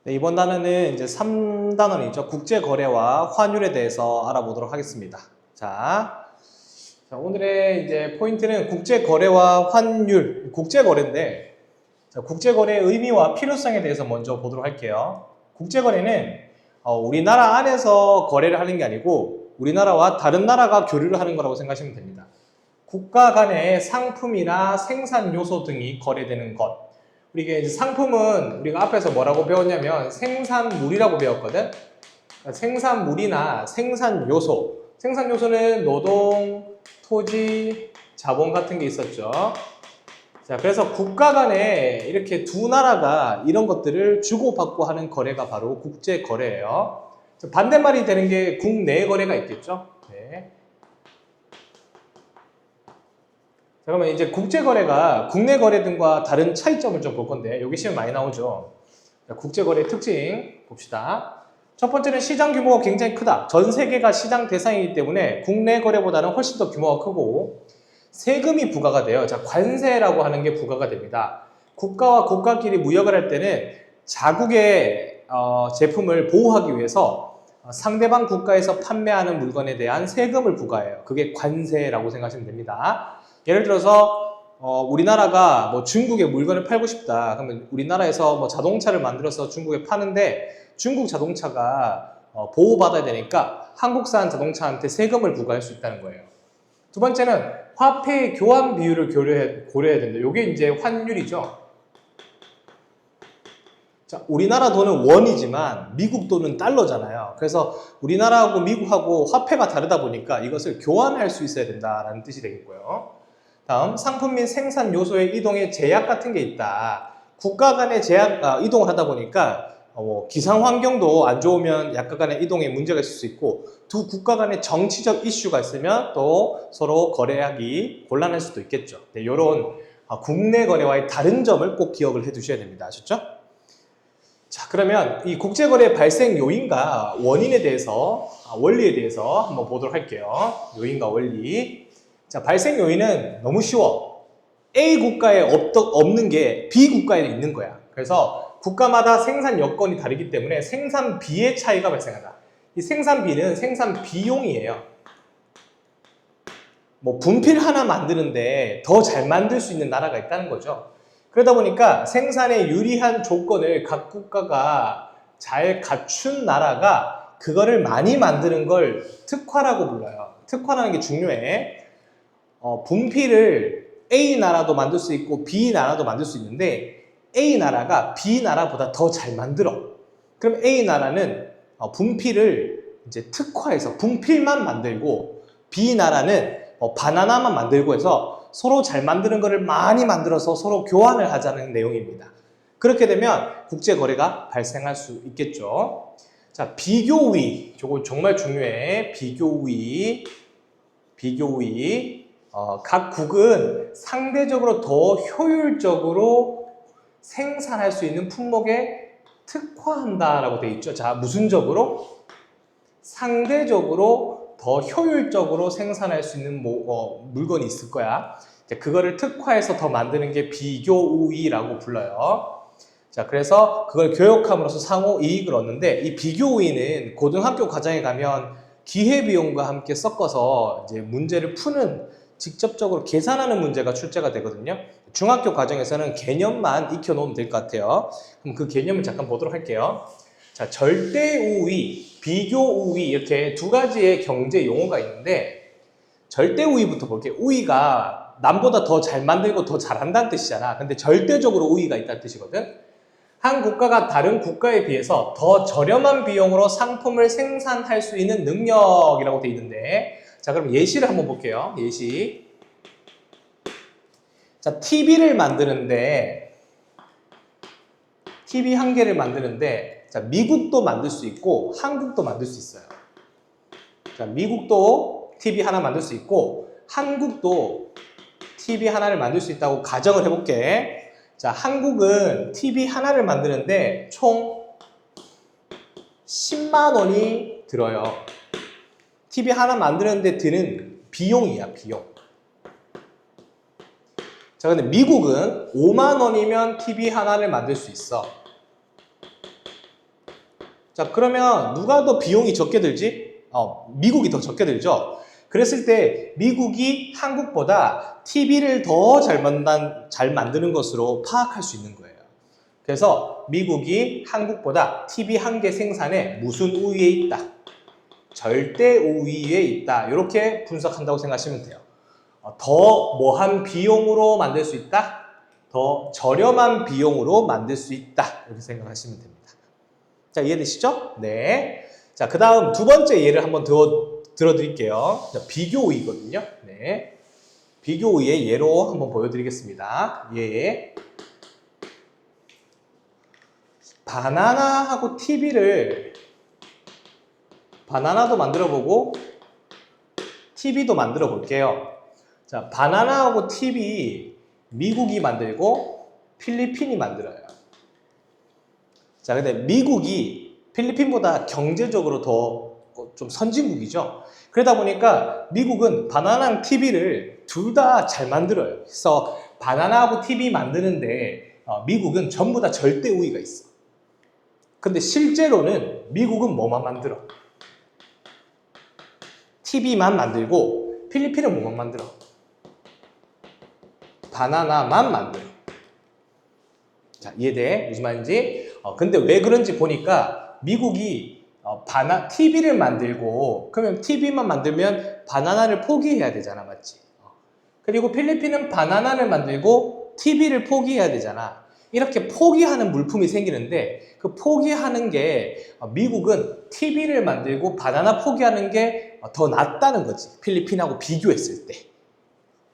네, 이번 단어는 이제 3단원이죠. 국제거래와 환율에 대해서 알아보도록 하겠습니다. 자, 오늘의 이제 포인트는 국제거래와 환율, 국제거래인데, 자, 국제거래의 의미와 필요성에 대해서 먼저 보도록 할게요. 국제거래는 우리나라 안에서 거래를 하는 게 아니고 우리나라와 다른 나라가 교류를 하는 거라고 생각하시면 됩니다. 국가 간의 상품이나 생산 요소 등이 거래되는 것. 우리가 이제 상품은 우리가 앞에서 뭐라고 배웠냐면 생산물이라고 배웠거든. 그러니까 생산물이나 생산 요소. 생산 요소는 노동, 토지, 자본 같은 게 있었죠. 자, 그래서 국가 간에 이렇게 두 나라가 이런 것들을 주고받고 하는 거래가 바로 국제 거래예요. 반대말이 되는 게 국내 거래가 있겠죠. 네. 자, 그러면 이제 국제거래가 국내 거래 등과 다른 차이점을 좀 볼 건데 여기 시험 많이 나오죠. 자, 국제거래의 특징 봅시다. 첫 번째는 시장 규모가 굉장히 크다. 전 세계가 시장 대상이기 때문에 국내 거래보다는 훨씬 더 규모가 크고 세금이 부과가 돼요. 자, 관세라고 하는 게 부과가 됩니다. 국가와 국가끼리 무역을 할 때는 자국의 제품을 보호하기 위해서 상대방 국가에서 판매하는 물건에 대한 세금을 부과해요. 그게 관세라고 생각하시면 됩니다. 예를 들어서 우리나라가 뭐 중국에 물건을 팔고 싶다. 그러면 우리나라에서 뭐 자동차를 만들어서 중국에 파는데 중국 자동차가 보호받아야 되니까 한국산 자동차한테 세금을 부과할 수 있다는 거예요. 두 번째는 화폐의 교환 비율을 고려해야 된다. 이게 이제 환율이죠. 자, 우리나라 돈은 원이지만 미국 돈은 달러잖아요. 그래서 우리나라하고 미국하고 화폐가 다르다 보니까 이것을 교환할 수 있어야 된다라는 뜻이 되겠고요. 다음, 상품 및 생산 요소의 이동에 제약 같은 게 있다. 국가 간의 이동을 하다 보니까 기상 환경도 안 좋으면 약간 간의 이동에 문제가 있을 수 있고 두 국가 간의 정치적 이슈가 있으면 또 서로 거래하기 곤란할 수도 있겠죠. 네, 이런 국내 거래와의 다른 점을 꼭 기억을 해 두셔야 됩니다. 아셨죠? 자, 그러면 이 국제거래 발생 요인과 원인에 대해서, 원리에 대해서 한번 보도록 할게요. 요인과 원리. 자, 발생 요인은 너무 쉬워. A 국가에 없는 게 B 국가에 있는 거야. 그래서 국가마다 생산 여건이 다르기 때문에 생산비의 차이가 발생한다. 이 생산비는 생산 비용이에요. 뭐 분필 하나 만드는데 더 잘 만들 수 있는 나라가 있다는 거죠. 그러다 보니까 생산에 유리한 조건을 각 국가가 잘 갖춘 나라가 그거를 많이 만드는 걸 특화라고 불러요. 특화라는 게 중요해. 분필을 A 나라도 만들 수 있고 B 나라도 만들 수 있는데 A 나라가 B 나라보다 더 잘 만들어. 그럼 A 나라는 분필을 이제 특화해서 분필만 만들고 B 나라는 바나나만 만들고 해서 서로 잘 만드는 거를 많이 만들어서 서로 교환을 하자는 내용입니다. 그렇게 되면 국제거래가 발생할 수 있겠죠. 자, 비교우위. 이거 정말 중요해. 비교우위. 각 국은 상대적으로 더 효율적으로 생산할 수 있는 품목에 특화한다라고 되어 있죠. 자, 무슨 적으로? 상대적으로 더 효율적으로 생산할 수 있는 물건이 있을 거야. 그거를 특화해서 더 만드는 게 비교우위라고 불러요. 자, 그래서 그걸 교역함으로써 상호 이익을 얻는데 이 비교우위는 고등학교 과정에 가면 기회비용과 함께 섞어서 이제 문제를 푸는 직접적으로 계산하는 문제가 출제가 되거든요. 중학교 과정에서는 개념만 익혀놓으면 될 것 같아요. 그럼 그 개념을 잠깐 보도록 할게요. 자, 절대우위, 비교우위 이렇게 두 가지의 경제 용어가 있는데 절대우위부터 볼게요. 우위가 남보다 더 잘 만들고 더 잘한다는 뜻이잖아. 근데 절대적으로 우위가 있다는 뜻이거든. 한 국가가 다른 국가에 비해서 더 저렴한 비용으로 상품을 생산할 수 있는 능력이라고 되어 있는데 자, 그럼 예시를 한번 볼게요. 예시. 자, TV를 만드는데 TV 한 개를 만드는데 자, 미국도 만들 수 있고 한국도 만들 수 있어요. 자, 미국도 TV 하나 만들 수 있고 한국도 TV 하나를 만들 수 있다고 가정을 해볼게. 자, 한국은 TV 하나를 만드는데 총 10만 원이 들어요. TV 하나 만드는데 드는 비용이야, 비용. 자, 근데 미국은 5만 원이면 TV 하나를 만들 수 있어. 자, 그러면 누가 더 비용이 적게 들지? 미국이 더 적게 들죠? 그랬을 때 미국이 한국보다 TV를 더 잘 만드는 것으로 파악할 수 있는 거예요. 그래서 미국이 한국보다 TV 한 개 생산에 무슨 우위에 있다? 절대 우위에 있다. 이렇게 분석한다고 생각하시면 돼요. 더 뭐한 비용으로 만들 수 있다? 더 저렴한 비용으로 만들 수 있다. 이렇게 생각하시면 됩니다. 자, 이해되시죠? 네. 자, 그 다음 두 번째 예를 한번 들어드릴게요. 자, 비교 우위거든요. 네. 비교 우위의 예로 한번 보여드리겠습니다. 예. 바나나하고 TV를 바나나도 만들어보고 TV도 만들어 볼게요. 자, 바나나하고 TV 미국이 만들고 필리핀이 만들어요. 자, 근데 미국이 필리핀보다 경제적으로 더 좀 선진국이죠. 그러다 보니까 미국은 바나나랑 TV를 둘 다 잘 만들어요. 그래서 바나나하고 TV 만드는데 미국은 전부 다 절대 우위가 있어. 근데 실제로는 미국은 뭐만 만들어? TV만 만들고 필리핀은 뭐만 만들어? 바나나만 만들어. 자, 이해돼? 무슨 말인지? 근데 왜 그런지 보니까 미국이 TV를 만들고 그러면 TV만 만들면 바나나를 포기해야 되잖아, 맞지? 그리고 필리핀은 바나나를 만들고 TV를 포기해야 되잖아. 이렇게 포기하는 물품이 생기는데 그 포기하는 게 미국은 TV를 만들고 바나나 포기하는 게 더 낫다는 거지. 필리핀하고 비교했을 때.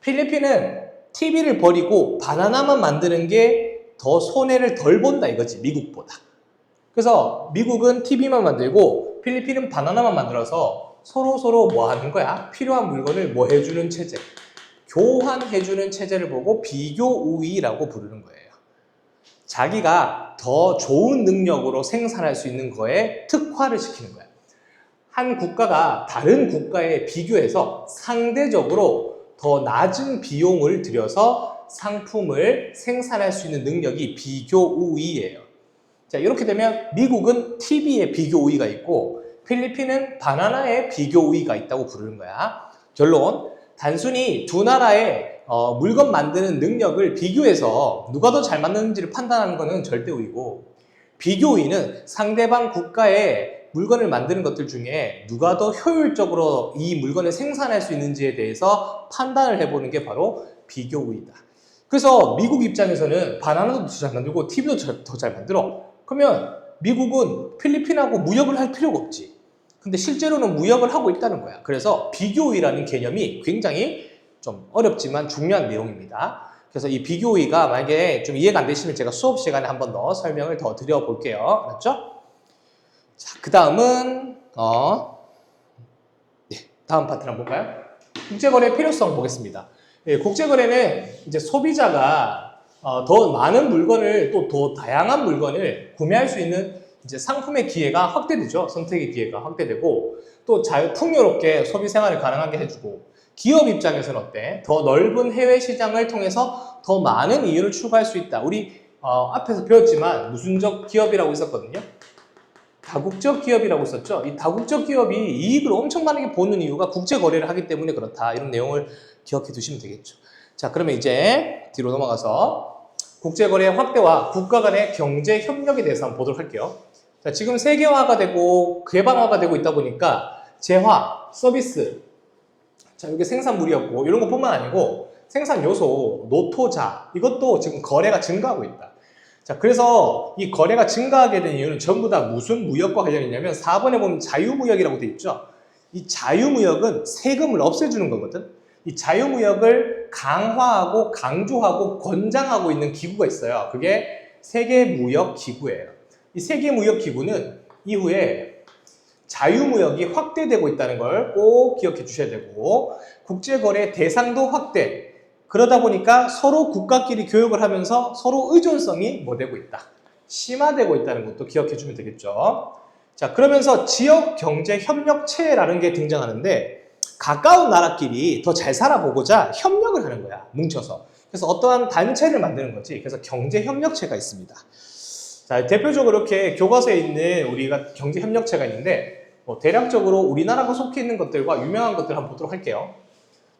필리핀은 TV를 버리고 바나나만 만드는 게 더 손해를 덜 본다 이거지, 미국보다. 그래서 미국은 TV만 만들고 필리핀은 바나나만 만들어서 서로 뭐 하는 거야? 필요한 물건을 뭐 해주는 체제, 교환해주는 체제를 보고 비교 우위라고 부르는 거예요. 자기가 더 좋은 능력으로 생산할 수 있는 거에 특화를 시키는 거야. 한 국가가 다른 국가에 비교해서 상대적으로 더 낮은 비용을 들여서 상품을 생산할 수 있는 능력이 비교 우위예요. 자, 이렇게 되면 미국은 TV에 비교 우위가 있고 필리핀은 바나나에 비교 우위가 있다고 부르는 거야. 결론, 단순히 두 나라의 물건 만드는 능력을 비교해서 누가 더 잘 만드는지를 판단하는 것은 절대 우위고, 비교 우위는 상대방 국가의 물건을 만드는 것들 중에 누가 더 효율적으로 이 물건을 생산할 수 있는지에 대해서 판단을 해보는 게 바로 비교 우위다. 그래서 미국 입장에서는 바나나도 더 잘 만들고 TV도 더 잘 만들어. 그러면 미국은 필리핀하고 무역을 할 필요가 없지. 근데 실제로는 무역을 하고 있다는 거야. 그래서 비교 우위라는 개념이 굉장히 좀 어렵지만 중요한 내용입니다. 그래서 이 비교 우위가 만약에 좀 이해가 안 되시면 제가 수업 시간에 한 번 더 설명을 더 드려볼게요. 알았죠? 자, 그 다음은 다음 파트를 한번 볼까요? 국제거래 필요성 보겠습니다. 국제거래는 이제 소비자가 더 많은 물건을 또 더 다양한 물건을 구매할 수 있는 이제 상품의 기회가 확대되죠. 선택의 기회가 확대되고 또 풍요롭게 소비 생활을 가능하게 해주고, 기업 입장에서는 어때? 더 넓은 해외 시장을 통해서 더 많은 이윤을 추구할 수 있다. 우리 앞에서 배웠지만 무슨적 기업이라고 있었거든요. 다국적 기업이라고 있었죠. 이 다국적 기업이 이익을 엄청 많이 보는 이유가 국제 거래를 하기 때문에 그렇다. 이런 내용을 기억해 두시면 되겠죠. 자, 그러면 이제 뒤로 넘어가서 국제 거래 확대와 국가 간의 경제 협력에 대해서 한번 보도록 할게요. 자, 지금 세계화가 되고 개방화가 되고 있다 보니까 재화, 서비스, 자, 이게 생산물이었고 이런 것뿐만 아니고 생산 요소, 노토자, 이것도 지금 거래가 증가하고 있다. 자, 그래서 이 거래가 증가하게 된 이유는 전부 다 무슨 무역과 관련이 있냐면 4번에 보면 자유무역이라고 되어 있죠. 이 자유무역은 세금을 없애주는 거거든. 이 자유무역을 강화하고 강조하고 권장하고 있는 기구가 있어요. 그게 세계무역기구예요. 이 세계무역기구는 이후에 자유무역이 확대되고 있다는 걸 꼭 기억해 주셔야 되고, 국제거래 대상도 확대, 그러다 보니까 서로 국가끼리 교역을 하면서 서로 의존성이 뭐 되고 있다? 심화되고 있다는 것도 기억해 주면 되겠죠. 자, 그러면서 지역경제협력체라는 게 등장하는데 가까운 나라끼리 더 잘 살아보고자 협력을 하는 거야, 뭉쳐서. 그래서 어떠한 단체를 만드는 거지. 그래서 경제협력체가 있습니다. 자, 대표적으로 이렇게 교과서에 있는 우리가 경제협력체가 있는데 대략적으로 우리나라가 속해 있는 것들과 유명한 것들 한번 보도록 할게요.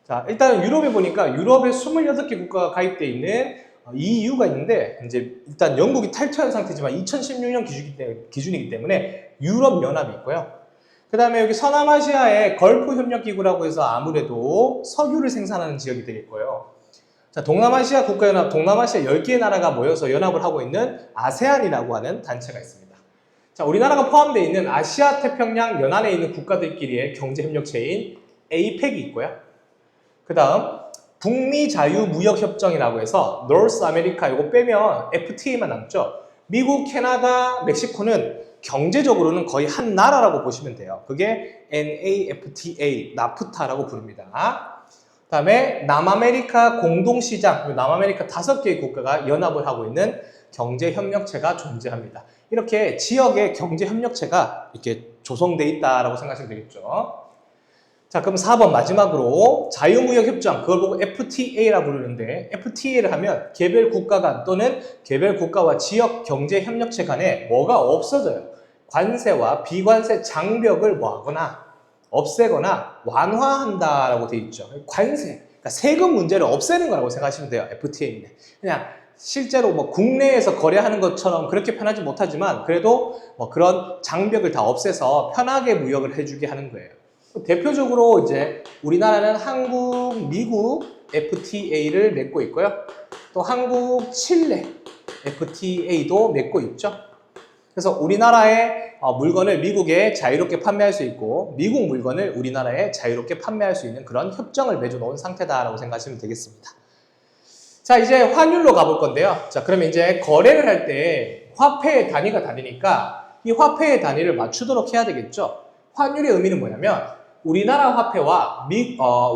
자, 일단 유럽에 보니까 유럽에 28개 국가가 가입되어 있는 EU가 있는데 이제 일단 영국이 탈퇴한 상태지만 2016년 기준이기 때문에 유럽연합이 있고요. 그 다음에 여기 서남아시아의 걸프협력기구라고 해서 아무래도 석유를 생산하는 지역이 되겠고요. 자, 동남아시아 국가연합, 동남아시아 10개의 나라가 모여서 연합을 하고 있는 아세안이라고 하는 단체가 있습니다. 자, 우리나라가 포함되어 있는 아시아 태평양 연안에 있는 국가들끼리의 경제협력체인 APEC이 있고요. 그 다음 북미 자유무역협정이라고 해서 노스 아메리카 이거 빼면 FTA만 남죠. 미국, 캐나다, 멕시코는 경제적으로는 거의 한 나라라고 보시면 돼요. 그게 NAFTA, 나프타라고 부릅니다. 그 다음에 남아메리카 공동시장, 남아메리카 5개의 국가가 연합을 하고 있는 경제협력체가 존재합니다. 이렇게 지역의 경제협력체가 이렇게 조성되어 있다라고 생각하시면 되겠죠. 자, 그럼 4번 마지막으로 자유무역협정, 그걸 보고 FTA라고 부르는데 FTA를 하면 개별 국가 간 또는 개별 국가와 지역 경제협력체 간에 뭐가 없어져요. 관세와 비관세 장벽을 뭐하거나 없애거나 완화한다라고 되어 있죠. 관세, 그러니까 세금 문제를 없애는 거라고 생각하시면 돼요. FTA인데 그냥 실제로 뭐 국내에서 거래하는 것처럼 그렇게 편하지 못하지만 그래도 뭐 그런 장벽을 다 없애서 편하게 무역을 해주게 하는 거예요. 대표적으로 이제 우리나라는 한국, 미국 FTA를 맺고 있고요. 또 한국, 칠레 FTA도 맺고 있죠. 그래서 우리나라의 물건을 미국에 자유롭게 판매할 수 있고 미국 물건을 우리나라에 자유롭게 판매할 수 있는 그런 협정을 맺어놓은 상태다라고 생각하시면 되겠습니다. 자, 이제 환율로 가볼 건데요. 자, 그러면 이제 거래를 할 때 화폐의 단위가 다르니까 이 화폐의 단위를 맞추도록 해야 되겠죠. 환율의 의미는 뭐냐면 우리나라 화폐와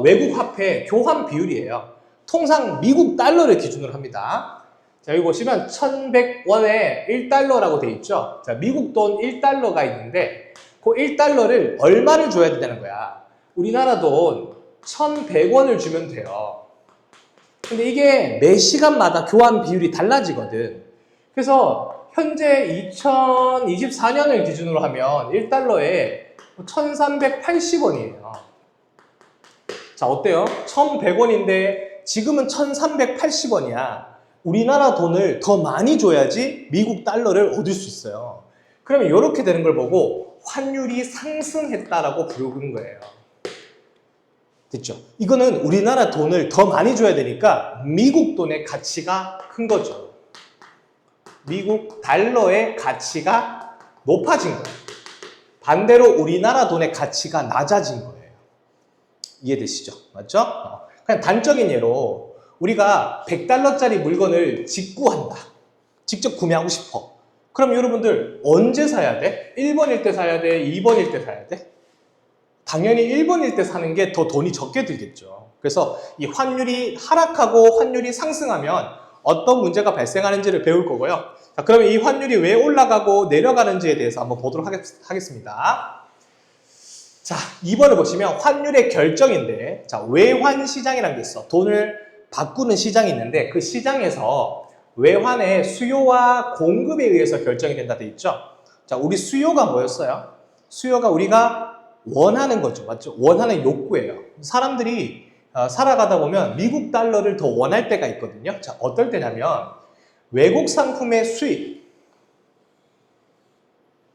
외국 화폐의 교환 비율이에요. 통상 미국 달러를 기준으로 합니다. 자, 여기 보시면 1100원에 1달러라고 되어 있죠. 자, 미국 돈 1달러가 있는데 그 1달러를 얼마를 줘야 된다는 거야. 우리나라 돈 1100원을 주면 돼요. 근데 이게 매 시간마다 교환 비율이 달라지거든. 그래서 현재 2024년을 기준으로 하면 1달러에 1380원이에요. 자, 어때요? 1100원인데 지금은 1380원이야. 우리나라 돈을 더 많이 줘야지 미국 달러를 얻을 수 있어요. 그러면 이렇게 되는 걸 보고 환율이 상승했다라고 부르는 거예요. 됐죠? 이거는 우리나라 돈을 더 많이 줘야 되니까 미국 돈의 가치가 큰 거죠. 미국 달러의 가치가 높아진 거예요. 반대로 우리나라 돈의 가치가 낮아진 거예요. 이해되시죠? 맞죠? 그냥 단적인 예로 우리가 100달러짜리 물건을 직구한다. 직접 구매하고 싶어. 그럼 여러분들 언제 사야 돼? 1번일 때 사야 돼? 2번일 때 사야 돼? 당연히 1번일 때 사는 게 더 돈이 적게 들겠죠. 그래서 이 환율이 하락하고 환율이 상승하면 어떤 문제가 발생하는지를 배울 거고요. 자, 그러면 이 환율이 왜 올라가고 내려가는지에 대해서 한번 보도록 하겠습니다. 자, 2번을 보시면 환율의 결정인데, 자, 외환 시장이라는 게 있어. 돈을 바꾸는 시장이 있는데 그 시장에서 외환의 수요와 공급에 의해서 결정이 된다 돼 있죠. 자, 우리 수요가 뭐였어요? 수요가 우리가 원하는 거죠. 맞죠? 원하는 욕구예요. 사람들이 살아가다 보면 미국 달러를 더 원할 때가 있거든요. 자, 어떨 때냐면 외국 상품의 수입.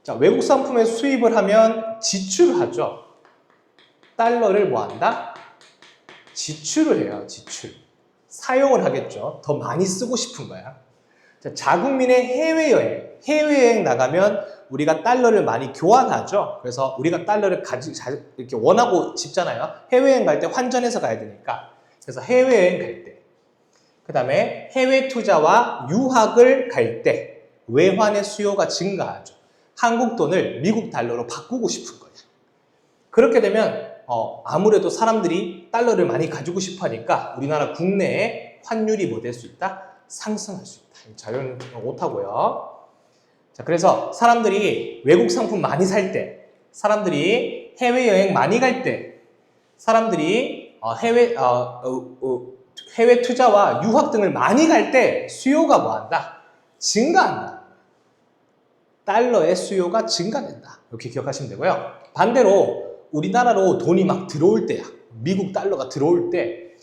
자, 외국 상품의 수입을 하면 지출을 하죠. 달러를 뭐 한다? 지출을 해요. 지출. 사용을 하겠죠. 더 많이 쓰고 싶은 거야. 자, 자국민의 해외여행 나가면 우리가 달러를 많이 교환하죠. 그래서 우리가 달러를 이렇게 원하고 싶잖아요. 해외여행 갈 때 환전해서 가야 되니까. 그래서 해외여행 갈 때. 그 다음에 해외 투자와 유학을 갈 때 외환의 수요가 증가하죠. 한국 돈을 미국 달러로 바꾸고 싶은 거예요. 그렇게 되면 아무래도 사람들이 달러를 많이 가지고 싶어 하니까 우리나라 국내에 환율이 뭐 될 수 있다? 상승할 수 있다. 이 자료는 못하고요. 자, 그래서 사람들이 외국 상품 많이 살 때, 사람들이 해외여행 많이 갈 때, 사람들이 해외 투자와 유학 등을 많이 갈 때 수요가 뭐 한다? 증가한다. 달러의 수요가 증가된다. 이렇게 기억하시면 되고요. 반대로 우리나라로 돈이 막 들어올 때야. 미국 달러가 들어올 때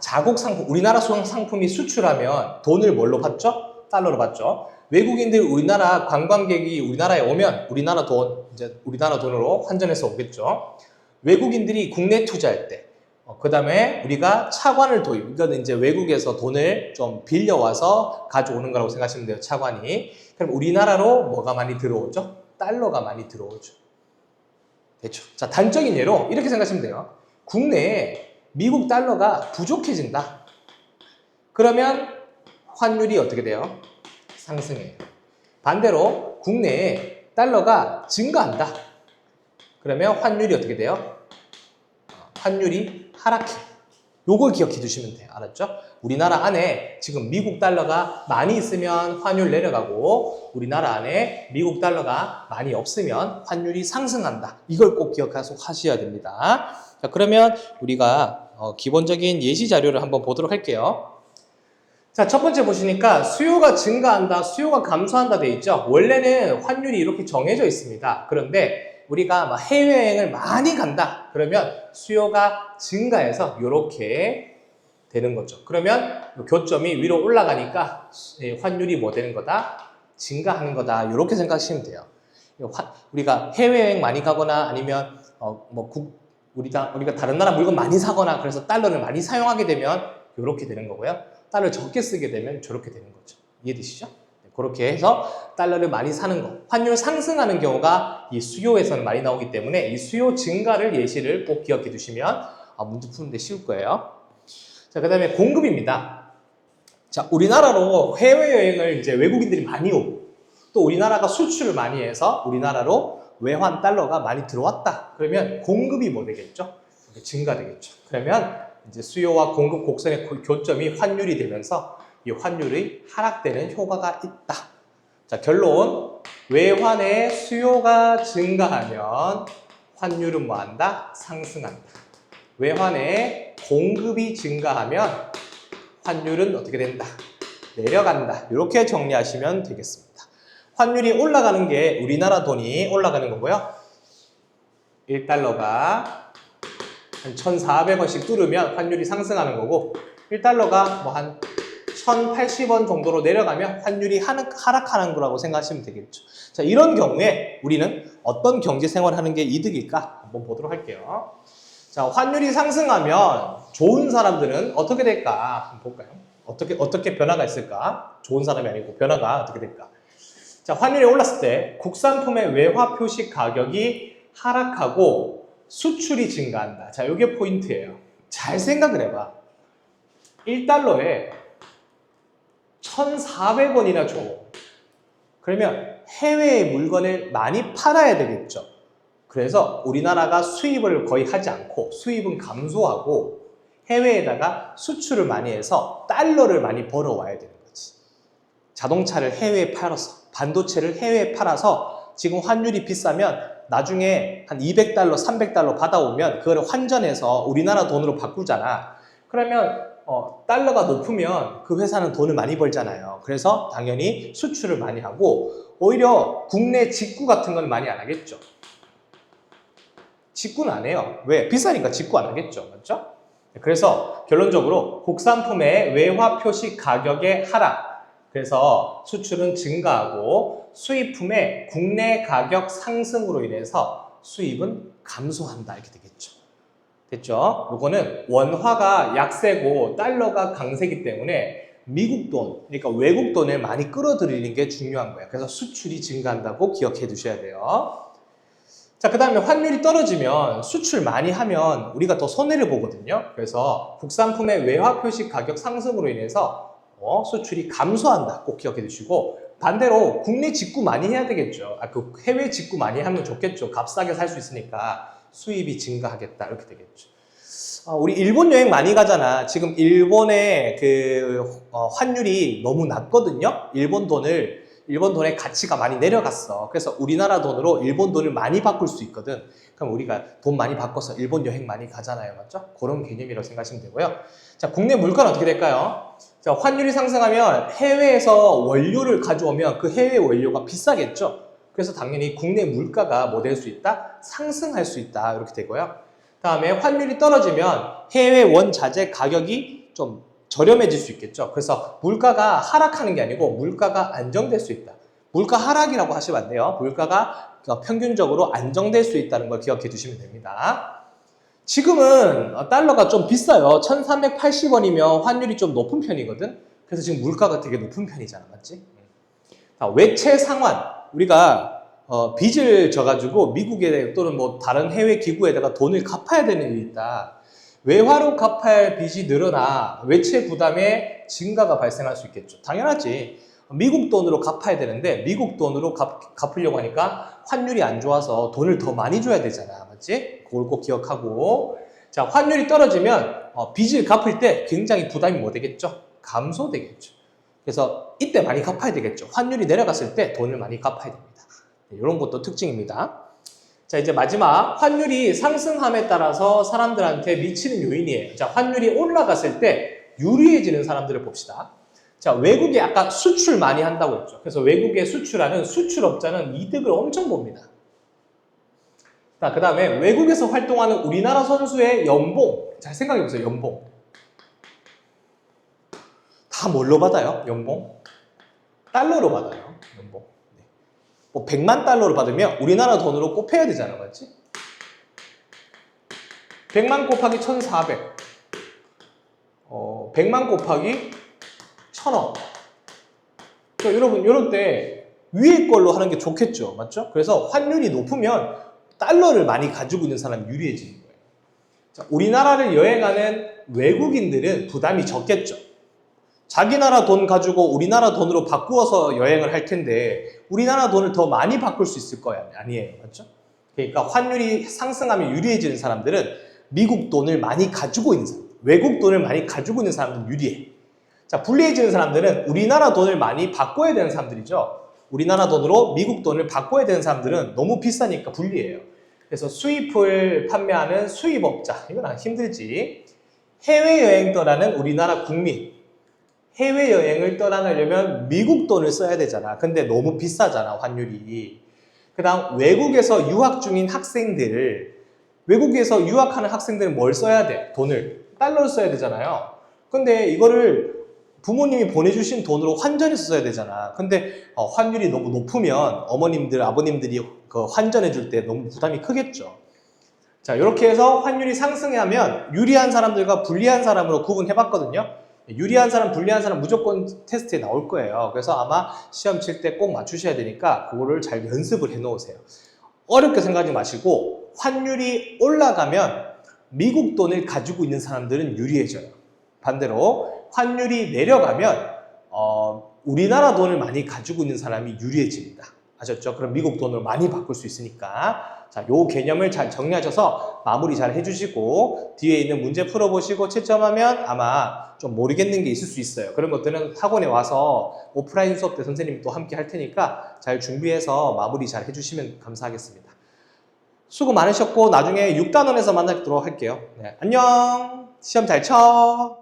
자국 상품, 우리나라 상품이 수출하면 돈을 뭘로 받죠? 달러로 받죠. 외국인들 우리나라 관광객이 우리나라에 오면 우리나라 돈으로 환전해서 오겠죠. 외국인들이 국내 투자할 때, 그 다음에 우리가 차관을 도입, 이거는 이제 외국에서 돈을 좀 빌려와서 가져오는 거라고 생각하시면 돼요, 차관이. 그럼 우리나라로 뭐가 많이 들어오죠? 달러가 많이 들어오죠. 됐죠? 자, 단적인 예로 이렇게 생각하시면 돼요. 국내에 미국 달러가 부족해진다. 그러면 환율이 어떻게 돼요? 상승해요. 반대로 국내에 달러가 증가한다. 그러면 환율이 어떻게 돼요? 환율이 하락해. 요걸 기억해 두시면 돼요. 알았죠? 우리나라 안에 지금 미국 달러가 많이 있으면 환율 내려가고 우리나라 안에 미국 달러가 많이 없으면 환율이 상승한다. 이걸 꼭 기억하셔야 됩니다. 자, 그러면 우리가 기본적인 예시 자료를 한번 보도록 할게요. 자, 첫 번째 보시니까 수요가 증가한다, 수요가 감소한다 돼 있죠? 원래는 환율이 이렇게 정해져 있습니다. 그런데 우리가 막 해외여행을 많이 간다. 그러면 수요가 증가해서 이렇게 되는 거죠. 그러면 교점이 위로 올라가니까 환율이 뭐 되는 거다? 증가하는 거다. 이렇게 생각하시면 돼요. 우리가 해외여행 많이 가거나 아니면 우리가 다른 나라 물건 많이 사거나 그래서 달러를 많이 사용하게 되면 이렇게 되는 거고요. 달러를 적게 쓰게 되면 저렇게 되는 거죠. 이해되시죠? 그렇게 해서 달러를 많이 사는 거. 환율 상승하는 경우가 이 수요에서는 많이 나오기 때문에 이 수요 증가를 예시를 꼭 기억해 두시면 문제 푸는데 쉬울 거예요. 자, 그 다음에 공급입니다. 자, 우리나라로 해외여행을 이제 외국인들이 많이 오고 또 우리나라가 수출을 많이 해서 우리나라로 외환 달러가 많이 들어왔다. 그러면 공급이 뭐 되겠죠? 증가되겠죠. 그러면 이제 수요와 공급 곡선의 교점이 환율이 되면서 이 환율이 하락되는 효과가 있다. 자, 결론. 외환의 수요가 증가하면 환율은 뭐한다? 상승한다. 외환의 공급이 증가하면 환율은 어떻게 된다? 내려간다. 이렇게 정리하시면 되겠습니다. 환율이 올라가는 게 우리나라 돈이 올라가는 거고요. 1달러가 한 1,400원씩 뚫으면 환율이 상승하는 거고 1달러가 뭐 한 1,080원 정도로 내려가면 환율이 하락하는 거라고 생각하시면 되겠죠. 자, 이런 경우에 우리는 어떤 경제 생활을 하는 게 이득일까? 한번 보도록 할게요. 자, 환율이 상승하면 좋은 사람들은 어떻게 될까? 한번 볼까요? 어떻게 변화가 있을까? 좋은 사람이 아니고 변화가 어떻게 될까? 자, 환율이 올랐을 때 국산품의 외화 표시 가격이 하락하고 수출이 증가한다. 자, 이게 포인트예요. 잘 생각을 해봐. 1달러에 1,400원이나 줘. 그러면 해외의 물건을 많이 팔아야 되겠죠. 그래서 우리나라가 수입을 거의 하지 않고 수입은 감소하고 해외에다가 수출을 많이 해서 달러를 많이 벌어와야 되는 거지. 자동차를 해외에 팔아서, 반도체를 해외에 팔아서 지금 환율이 비싸면 나중에 한 200달러, 300달러 받아오면 그걸 환전해서 우리나라 돈으로 바꾸잖아. 그러면 달러가 높으면 그 회사는 돈을 많이 벌잖아요. 그래서 당연히 수출을 많이 하고 오히려 국내 직구 같은 건 많이 안 하겠죠. 직구는 안 해요. 왜? 비싸니까 직구 안 하겠죠. 맞죠? 그래서 결론적으로 국산품의 외화 표시 가격의 하락. 그래서 수출은 증가하고 수입품의 국내 가격 상승으로 인해서 수입은 감소한다. 이렇게 되겠죠. 됐죠? 요거는 원화가 약세고 달러가 강세기 때문에 미국 돈, 그러니까 외국 돈을 많이 끌어들이는 게 중요한 거예요. 그래서 수출이 증가한다고 기억해 두셔야 돼요. 자, 그 다음에 환율이 떨어지면 수출 많이 하면 우리가 더 손해를 보거든요. 그래서 국산품의 외화 표시 가격 상승으로 인해서 수출이 감소한다. 꼭 기억해 두시고 반대로 국내 직구 많이 해야 되겠죠. 그 해외 직구 많이 하면 좋겠죠. 값싸게 살 수 있으니까 수입이 증가하겠다. 이렇게 되겠죠. 우리 일본 여행 많이 가잖아. 지금 일본의 환율이 너무 낮거든요. 일본 돈의 가치가 많이 내려갔어. 그래서 우리나라 돈으로 일본 돈을 많이 바꿀 수 있거든. 그럼 우리가 돈 많이 바꿔서 일본 여행 많이 가잖아요. 맞죠? 그런 개념이라고 생각하시면 되고요. 자, 국내 물가는 어떻게 될까요? 자, 환율이 상승하면 해외에서 원료를 가져오면 그 해외 원료가 비싸겠죠? 그래서 당연히 국내 물가가 뭐 될 수 있다? 상승할 수 있다. 이렇게 되고요. 다음에 환율이 떨어지면 해외 원자재 가격이 좀 저렴해질 수 있겠죠. 그래서 물가가 하락하는 게 아니고 물가가 안정될 수 있다. 물가 하락이라고 하시면 안 돼요. 물가가 평균적으로 안정될 수 있다는 걸 기억해 두시면 됩니다. 지금은 달러가 좀 비싸요. 1380원이면 환율이 좀 높은 편이거든. 그래서 지금 물가가 되게 높은 편이잖아. 맞지? 외채 상환. 우리가 빚을 져가지고 미국에 또는 뭐 다른 해외 기구에다가 돈을 갚아야 되는 일이 있다. 외화로 갚아야 빚이 늘어나 외채 부담의 증가가 발생할 수 있겠죠. 당연하지. 미국 돈으로 갚아야 되는데 미국 돈으로 갚으려고 하니까 환율이 안 좋아서 돈을 더 많이 줘야 되잖아. 맞지? 그걸 꼭 기억하고. 자, 환율이 떨어지면 빚을 갚을 때 굉장히 부담이 뭐 되겠죠? 감소되겠죠. 그래서 이때 많이 갚아야 되겠죠. 환율이 내려갔을 때 돈을 많이 갚아야 됩니다. 이런 것도 특징입니다. 자, 이제 마지막 환율이 상승함에 따라서 사람들한테 미치는 요인이에요. 자, 환율이 올라갔을 때 유리해지는 사람들을 봅시다. 자, 외국에 아까 수출 많이 한다고 했죠. 그래서 외국에 수출하는 수출업자는 이득을 엄청 봅니다. 자, 그 다음에 외국에서 활동하는 우리나라 선수의 연봉. 잘 생각해보세요. 연봉. 다 뭘로 받아요? 연봉? 달러로 받아요. 연봉. 뭐 100만 달러로 받으면 우리나라 돈으로 곱해야 되잖아. 맞지? 100만 곱하기 1400. 100만 곱하기 1000원. 그러니까 여러분, 이럴 때 위에 걸로 하는 게 좋겠죠. 맞죠? 그래서 환율이 높으면 달러를 많이 가지고 있는 사람이 유리해지는 거예요. 자, 우리나라를 여행하는 외국인들은 부담이 적겠죠. 자기 나라 돈 가지고 우리나라 돈으로 바꾸어서 여행을 할 텐데 우리나라 돈을 더 많이 바꿀 수 있을 거야. 아니에요. 맞죠? 그러니까 환율이 상승하면 유리해지는 사람들은 미국 돈을 많이 가지고 있는 사람, 외국 돈을 많이 가지고 있는 사람들은 유리해. 자, 불리해지는 사람들은 우리나라 돈을 많이 바꿔야 되는 사람들이죠. 우리나라 돈으로 미국 돈을 바꿔야 되는 사람들은 너무 비싸니까 불리해요. 그래서 수입을 판매하는 수입업자, 이건 힘들지. 해외여행 떠나는 우리나라 국민, 해외여행을 떠나려면 미국 돈을 써야 되잖아. 근데 너무 비싸잖아, 환율이. 그 다음 외국에서 유학 중인 학생들, 외국에서 유학하는 학생들은 뭘 써야 돼? 돈을. 달러를 써야 되잖아요. 근데 이거를 부모님이 보내주신 돈으로 환전해서 써야 되잖아. 근데 환율이 너무 높으면 어머님들, 아버님들이 그 환전해 줄 때 너무 부담이 크겠죠. 자, 이렇게 해서 환율이 상승하면 유리한 사람들과 불리한 사람으로 구분해 봤거든요. 유리한 사람, 불리한 사람 무조건 테스트에 나올 거예요. 그래서 아마 시험 칠 때 꼭 맞추셔야 되니까 그거를 잘 연습을 해 놓으세요. 어렵게 생각하지 마시고 환율이 올라가면 미국 돈을 가지고 있는 사람들은 유리해져요. 반대로 환율이 내려가면 우리나라 돈을 많이 가지고 있는 사람이 유리해집니다. 아셨죠? 그럼 미국 돈으로 많이 바꿀 수 있으니까. 자, 요 개념을 잘 정리하셔서 마무리 잘 해주시고 뒤에 있는 문제 풀어보시고 채점하면 아마 좀 모르겠는 게 있을 수 있어요. 그런 것들은 학원에 와서 오프라인 수업 때 선생님이 또 함께 할 테니까 잘 준비해서 마무리 잘 해주시면 감사하겠습니다. 수고 많으셨고 나중에 6단원에서 만나도록 할게요. 네, 안녕. 시험 잘 쳐.